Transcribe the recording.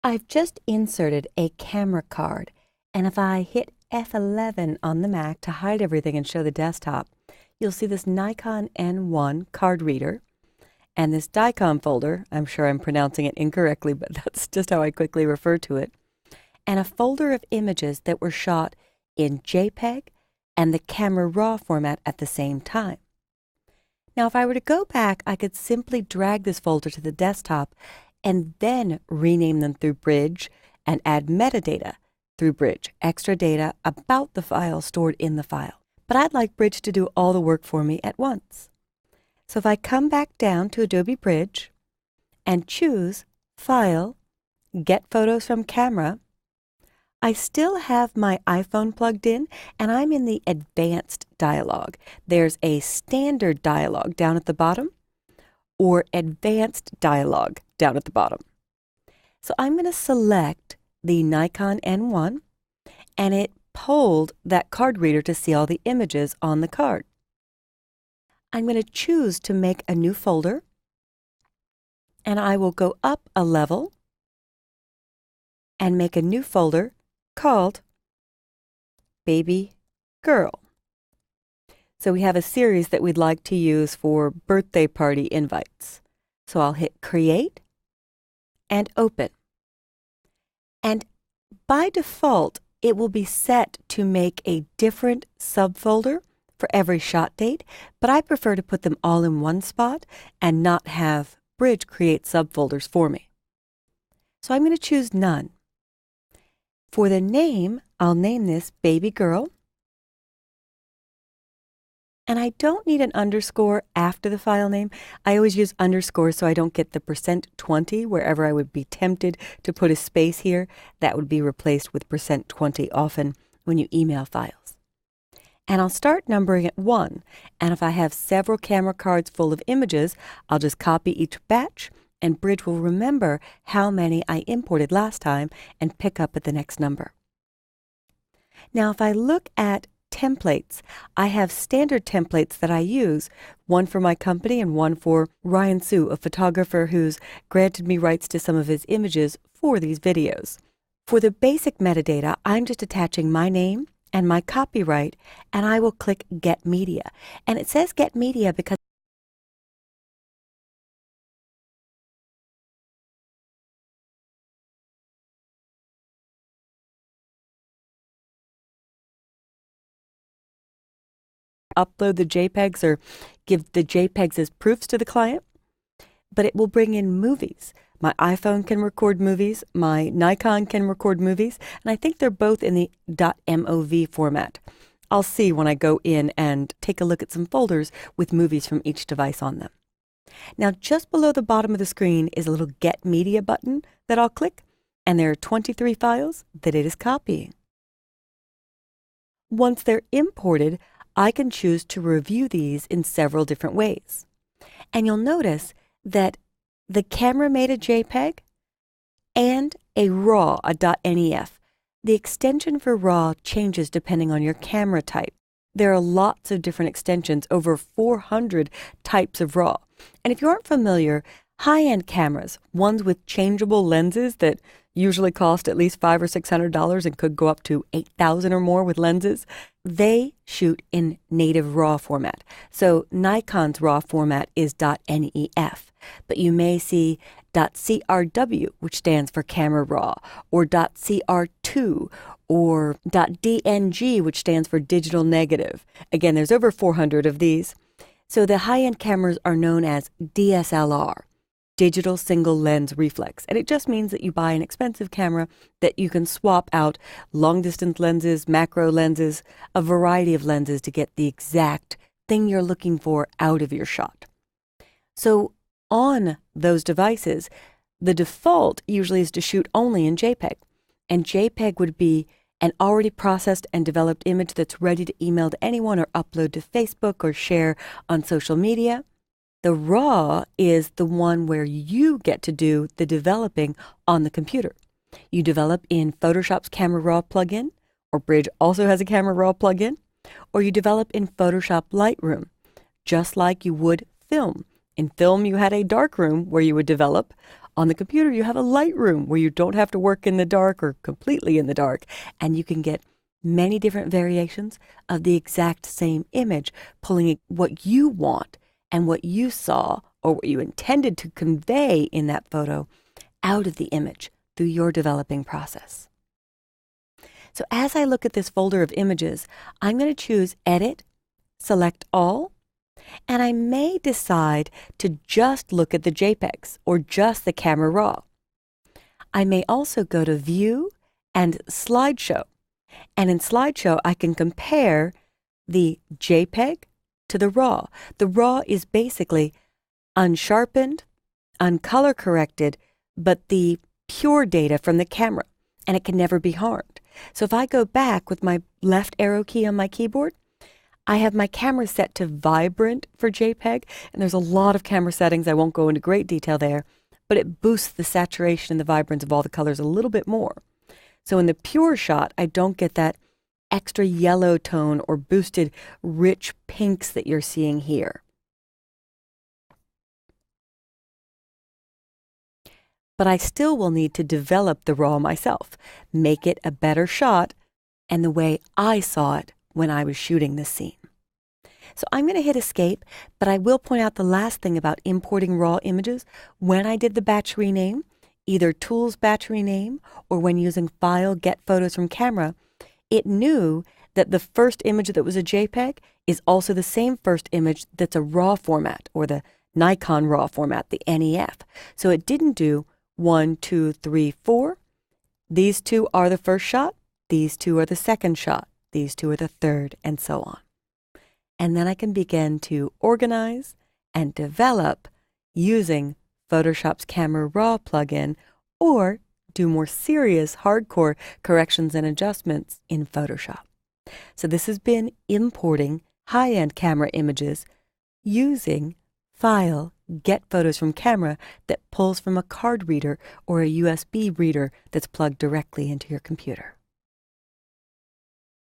I've just inserted a camera card, and if I hit F11 on the Mac to hide everything and show the desktop, you'll see this Nikon N1 card reader and this DICOM folder. I'm sure I'm pronouncing it incorrectly, but that's just how I quickly refer to it, and a folder of images that were shot in JPEG and the Camera RAW format at the same time. Now, if I were to go back, I could simply drag this folder to the desktop and then rename them through Bridge and add metadata through Bridge, extra data about the file stored in the file. But I'd like Bridge to do all the work for me at once. So if I come back down to Adobe Bridge and choose File, Get Photos from Camera, I still have my iPhone plugged in, and I'm in the Advanced dialog. There's a Standard dialog down at the bottom, or Advanced dialog down at the bottom. So I'm going to select the Nikon N1, and it pulled that card reader to see all the images on the card. I'm going to choose to make a new folder, and I will go up a level and make a new folder called Baby Girl. So we have a series that we'd like to use for birthday party invites. So I'll hit Create and Open. And by default, it will be set to make a different subfolder for every shot date, but I prefer to put them all in one spot and not have Bridge create subfolders for me. So I'm going to choose None. For the name, I'll name this Baby Girl. And I don't need an underscore after the file name. I always use underscore so I don't get the %20 wherever I would be tempted to put a space here. That would be replaced with %20 often when you email files. And I'll start numbering at 1. And if I have several camera cards full of images, I'll just copy each batch, and Bridge will remember how many I imported last time and pick up at the next number. Now, if I look at templates, I have standard templates that I use, one for my company and one for Ryan Sue, a photographer who's granted me rights to some of his images for these videos. For the basic metadata, I'm just attaching my name and my copyright, and I will click Get Media. And it says Get Media because upload the JPEGs or give the JPEGs as proofs to the client, but it will bring in movies. My iPhone can record movies, my Nikon can record movies, and I think they're both in the .mov format. I'll see when I go in and take a look at some folders with movies from each device on them. Now, just below the bottom of the screen is a little Get Media button that I'll click, and there are 23 files that it is copying. Once they're imported, I can choose to review these in several different ways. And you'll notice that the camera made a JPEG and a RAW, a .nef. The extension for RAW changes depending on your camera type. There are lots of different extensions, over 400 types of RAW. And if you aren't familiar, high-end cameras, ones with changeable lenses that usually cost at least $500 or $600 and could go up to $8,000 or more with lenses, they shoot in native RAW format. So Nikon's RAW format is .nef, but you may see .crw, which stands for Camera RAW, or .cr2, or .dng, which stands for Digital Negative. Again, there's over 400 of these. So the high-end cameras are known as DSLR, Digital Single Lens Reflex, and it just means that you buy an expensive camera that you can swap out long-distance lenses, macro lenses, a variety of lenses to get the exact thing you're looking for out of your shot. So on those devices, the default usually is to shoot only in JPEG, and JPEG would be an already processed and developed image that's ready to email to anyone or upload to Facebook or share on social media. The RAW is the one where you get to do the developing on the computer. You develop in Photoshop's Camera RAW plugin, or Bridge also has a Camera RAW plugin, or you develop in Photoshop Lightroom, just like you would film. In film, you had a darkroom where you would develop. On the computer, you have a Lightroom where you don't have to work in the dark or completely in the dark, and you can get many different variations of the exact same image, pulling what you want and what you saw or what you intended to convey in that photo out of the image through your developing process. So as I look at this folder of images, I'm going to choose Edit, select All, and I may decide to just look at the JPEGs or just the camera raw. I may also go to View and Slideshow. And in Slideshow, I can compare the JPEG to the RAW. The RAW is basically unsharpened, uncolor corrected, but the pure data from the camera, and it can never be harmed. So if I go back with my left arrow key on my keyboard, I have my camera set to vibrant for JPEG, and there's a lot of camera settings. I won't go into great detail there, but it boosts the saturation and the vibrance of all the colors a little bit more. So in the pure shot, I don't get that extra yellow tone or boosted rich pinks that you're seeing here. But I still will need to develop the RAW myself, make it a better shot and the way I saw it when I was shooting this scene. So I'm going to hit Escape, but I will point out the last thing about importing RAW images. When I did the batch rename, either Tools batch rename or when using File Get Photos from Camera, it knew that the first image that was a JPEG is also the same first image that's a RAW format, or the Nikon RAW format, the NEF. So it didn't do 1, 2, 3, 4. These two are the first shot, these two are the second shot, these two are the third, and so on. And then I can begin to organize and develop using Photoshop's Camera Raw plugin, or do more serious hardcore corrections and adjustments in Photoshop. So this has been importing high-end camera images using File Get Photos from Camera that pulls from a card reader or a USB reader that's plugged directly into your computer.